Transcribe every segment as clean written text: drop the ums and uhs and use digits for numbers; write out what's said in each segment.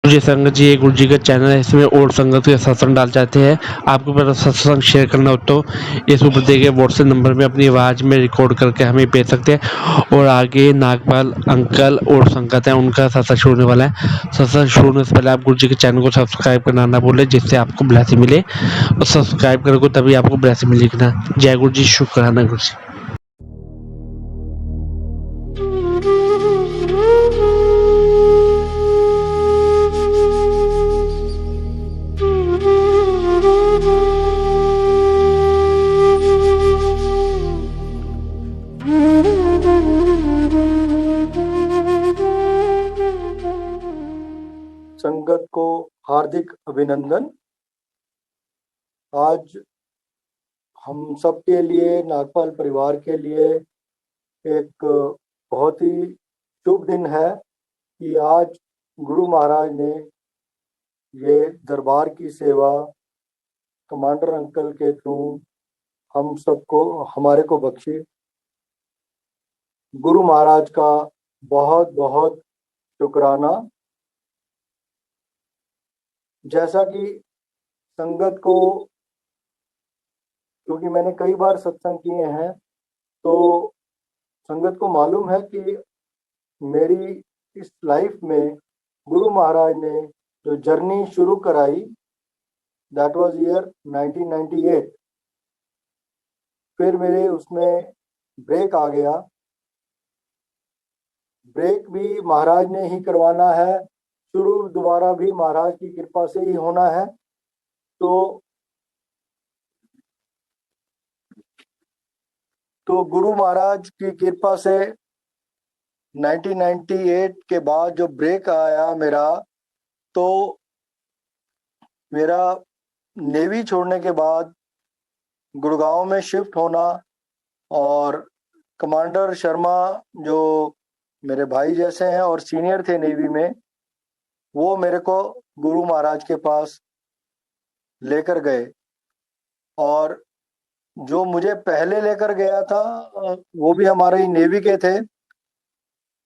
जी संगत जी, ये गुरु जी का चैनल है, इसमें और संगत के सत्संग डाल जाते हैं। आपको अगर सत्संग शेयर करना हो तो इस ऊपर दिए गए व्हाट्सएप नंबर में अपनी आवाज़ में रिकॉर्ड करके हमें भेज सकते हैं। और आगे नागपाल अंकल और संगत हैं, उनका सत्संग शुरू होने वाला है। सत्संग शुरू होने से पहले आप गुरु जी के चैनल को सब्सक्राइब करना ना भूलें, जिससे आपको ब्लेसिंग मिले, और सब्सक्राइब करोगे तभी आपको ब्लेसिंग मिलेगी ना। जय गुरु जी, शुक्राना गुरु जी। संगत को हार्दिक अभिनंदन। आज हम सब के लिए, नागपाल परिवार के लिए एक बहुत ही शुभ दिन है कि आज गुरु महाराज ने ये दरबार की सेवा कमांडर अंकल के थ्रू हम सबको, हमारे को बख्शी। गुरु महाराज का बहुत बहुत शुक्राना। जैसा कि संगत को, क्योंकि मैंने कई बार सत्संग किए हैं, तो संगत को मालूम है कि मेरी इस लाइफ में गुरु महाराज ने जो जर्नी शुरू कराई, दैट वाज ईयर 1998। फिर मेरे उसमें ब्रेक आ गया। ब्रेक भी महाराज ने ही करवाना है, शुरू दोबारा भी महाराज की कृपा से ही होना है। तो गुरु महाराज की कृपा से 1998 के बाद जो ब्रेक आया मेरा, तो मेरा नेवी छोड़ने के बाद गुड़गांव में शिफ्ट होना, और कमांडर शर्मा जो मेरे भाई जैसे हैं और सीनियर थे नेवी में, वो मेरे को गुरु महाराज के पास लेकर गए। और जो मुझे पहले लेकर गया था वो भी हमारे ही नेवी के थे।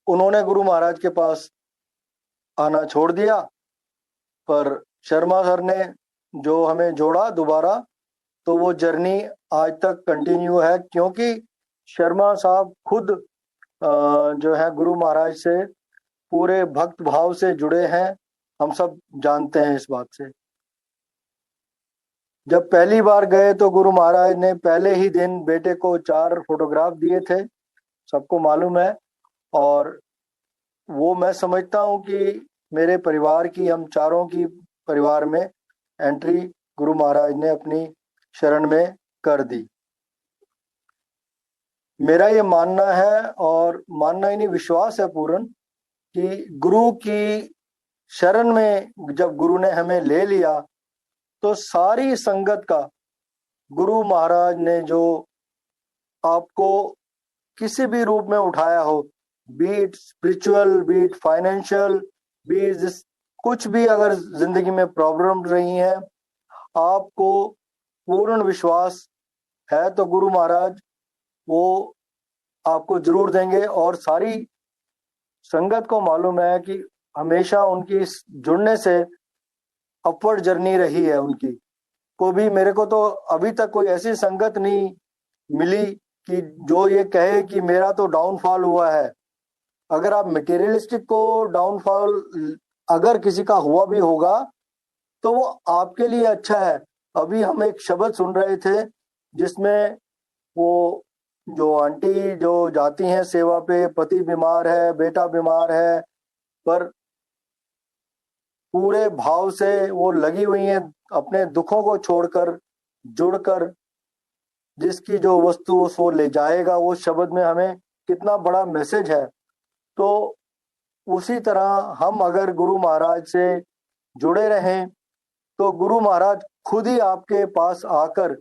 उन्होंने गुरु महाराज के पास आना छोड़ दिया, पर शर्मा सर ने जो हमें जोड़ा दोबारा, तो वो जर्नी आज तक कंटिन्यू है, क्योंकि शर्मा साहब खुद जो है गुरु महाराज से पूरे भक्त भाव से जुड़े हैं। हम सब जानते हैं इस बात से। जब पहली बार गए तो गुरु महाराज ने पहले ही दिन बेटे को 4 फोटोग्राफ दिए थे, सबको मालूम है। और वो मैं समझता हूँ कि मेरे परिवार की, हम चारों की परिवार में एंट्री गुरु महाराज ने अपनी शरण में कर दी। मेरा ये मानना है, और मानना ही नहीं, विश्वास है पूर्ण, कि गुरु की शरण में जब गुरु ने हमें ले लिया, तो सारी संगत का गुरु महाराज ने जो आपको किसी भी रूप में उठाया हो, be it spiritual, be it financial, be it कुछ भी, अगर जिंदगी में प्रॉब्लम रही है, आपको पूर्ण विश्वास है तो गुरु महाराज वो आपको जरूर देंगे। और सारी संगत को मालूम है कि हमेशा उनकी जुड़ने से अपवर्ड जर्नी रही है उनकी। को भी, मेरे को तो अभी तक कोई ऐसी संगत नहीं मिली कि जो ये कहे कि मेरा तो डाउनफॉल हुआ है। अगर आप मटेरियलिस्टिक को डाउनफॉल अगर किसी का हुआ भी होगा तो वो आपके लिए अच्छा है। अभी हम एक शब्द सुन रहे थे जिसमें वो जो आंटी जो जाती हैं सेवा पे, पति बीमार है, बेटा बीमार है, पर पूरे भाव से वो लगी हुई हैं अपने दुखों को छोड़कर, जुड़कर, जिसकी जो वस्तु वो ले जाएगा। वो शब्द में हमें कितना बड़ा मैसेज है। तो उसी तरह हम अगर गुरु महाराज से जुड़े रहें तो गुरु महाराज खुद ही आपके पास आकर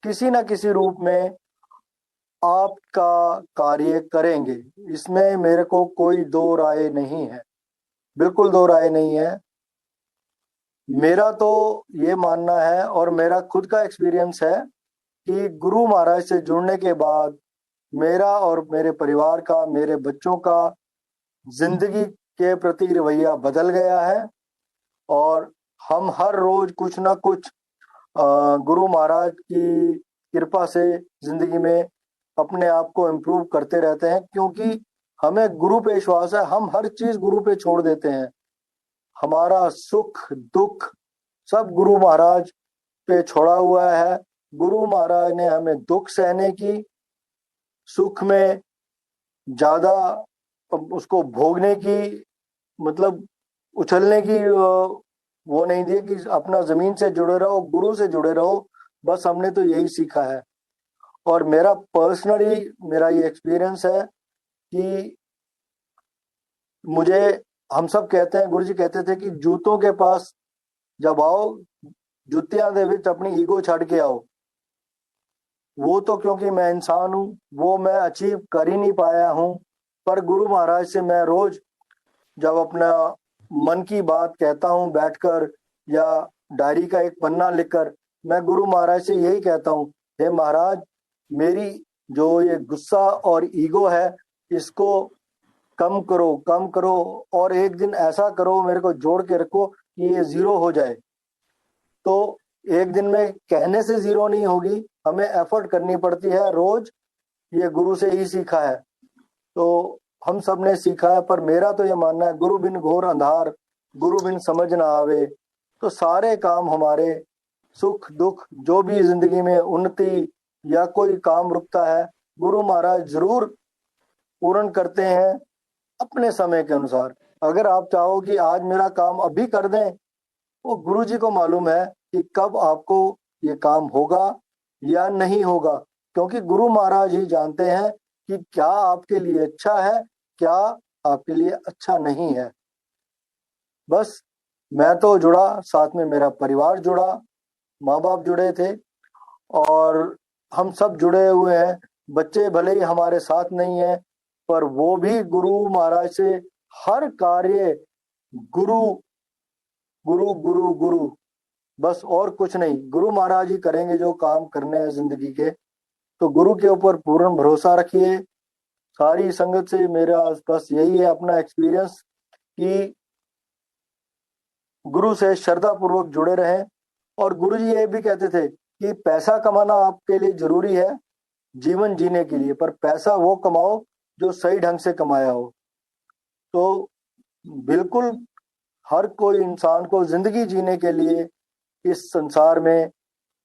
किसी न किसी रूप में आपका कार्य करेंगे। इसमें मेरे को कोई दो राय नहीं है, बिल्कुल दो राय नहीं है। मेरा तो ये मानना है, और मेरा खुद का एक्सपीरियंस है, कि गुरु महाराज से जुड़ने के बाद मेरा और मेरे परिवार का, मेरे बच्चों का जिंदगी के प्रति रवैया बदल गया है और हम हर रोज कुछ ना कुछ गुरु महाराज की कृपा से जिंदगी में अपने आप को इम्प्रूव करते रहते हैं, क्योंकि हमें गुरु पे विश्वास है। हम हर चीज गुरु पे छोड़ देते हैं। हमारा सुख दुख सब गुरु महाराज पे छोड़ा हुआ है। गुरु महाराज ने हमें दुख सहने की, सुख में ज्यादा उसको भोगने की, मतलब उछलने की वो नहीं दी कि अपना जमीन से जुड़े रहो, गुरु से जुड़े रहो। बस हमने तो यही सीखा है। और मेरा पर्सनली मेरा ये एक्सपीरियंस है कि मुझे, हम सब कहते हैं, गुरु जी कहते थे कि जूतों के पास जब आओ, जुतियां दे विच अपनी ईगो छड़ के आओ। वो तो क्योंकि मैं इंसान हूं, वो मैं अचीव कर ही नहीं पाया हूं, पर गुरु महाराज से मैं रोज जब अपना मन की बात कहता हूं बैठकर या डायरी का एक पन्ना लिखकर, मैं गुरु महाराज से यही कहता हूं, हे महाराज, मेरी जो ये गुस्सा और ईगो है इसको कम करो, कम करो, और एक दिन ऐसा करो, मेरे को जोड़ के रखो कि ये जीरो हो जाए। तो एक दिन में कहने से जीरो नहीं होगी, हमें एफर्ट करनी पड़ती है रोज। ये गुरु से ही सीखा है, तो हम सब ने सीखा है। पर मेरा तो ये मानना है, गुरु बिन घोर अंधार, गुरु बिन समझ ना आवे। तो सारे काम हमारे, सुख दुख, जो भी जिंदगी में उन्नति या कोई काम रुकता है, गुरु महाराज जरूर पूर्ण करते हैं अपने समय के अनुसार। अगर आप चाहो कि आज मेरा काम अभी कर दें, वो गुरु जी को मालूम है कि कब आपको ये काम होगा या नहीं होगा, क्योंकि गुरु महाराज ही जानते हैं कि क्या आपके लिए अच्छा है, क्या आपके लिए अच्छा नहीं है। बस मैं तो जुड़ा, साथ में मेरा परिवार जुड़ा, माँ बाप जुड़े थे और हम सब जुड़े हुए हैं। बच्चे भले ही हमारे साथ नहीं है, पर वो भी गुरु महाराज से हर कार्य गुरु गुरु गुरु गुरु, बस और कुछ नहीं। गुरु महाराज ही करेंगे जो काम करने हैं जिंदगी के। तो गुरु के ऊपर पूर्ण भरोसा रखिए। सारी संगत से मेरा बस यही है अपना एक्सपीरियंस कि गुरु से श्रद्धा पूर्वक जुड़े रहें। और गुरु जी ये भी कहते थे कि पैसा कमाना आपके लिए जरूरी है जीवन जीने के लिए, पर पैसा वो कमाओ जो सही ढंग से कमाया हो। तो बिल्कुल हर कोई इंसान को जिंदगी जीने के लिए इस संसार में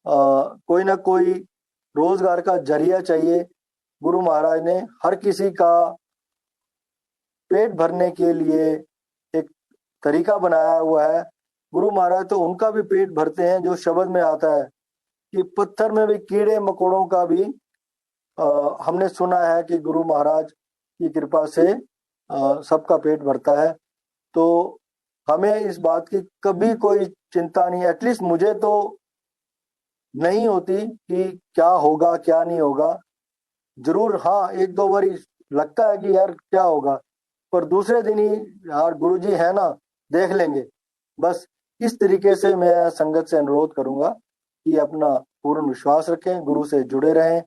कोई ना कोई रोजगार का जरिया चाहिए। गुरु महाराज ने हर किसी का पेट भरने के लिए एक तरीका बनाया हुआ है। गुरु महाराज तो उनका भी पेट भरते हैं जो शब्द में आता है कि पत्थर में भी कीड़े मकोड़ों का भी हमने सुना है कि गुरु महाराज की कृपा से सबका पेट भरता है। तो हमें इस बात की कभी कोई चिंता नहीं, एटलीस्ट मुझे तो नहीं होती कि क्या होगा क्या नहीं होगा। जरूर हाँ, एक दो बार लगता है कि यार क्या होगा, पर दूसरे दिन ही यार गुरु जी है ना, देख लेंगे। बस इस तरीके से मैं संगत से अनुरोध करूंगा कि अपना पूर्ण विश्वास रखें, गुरु से जुड़े रहें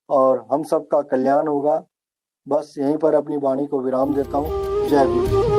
और हम सबका कल्याण होगा। बस यहीं पर अपनी वाणी को विराम देता हूँ। जय गुरु।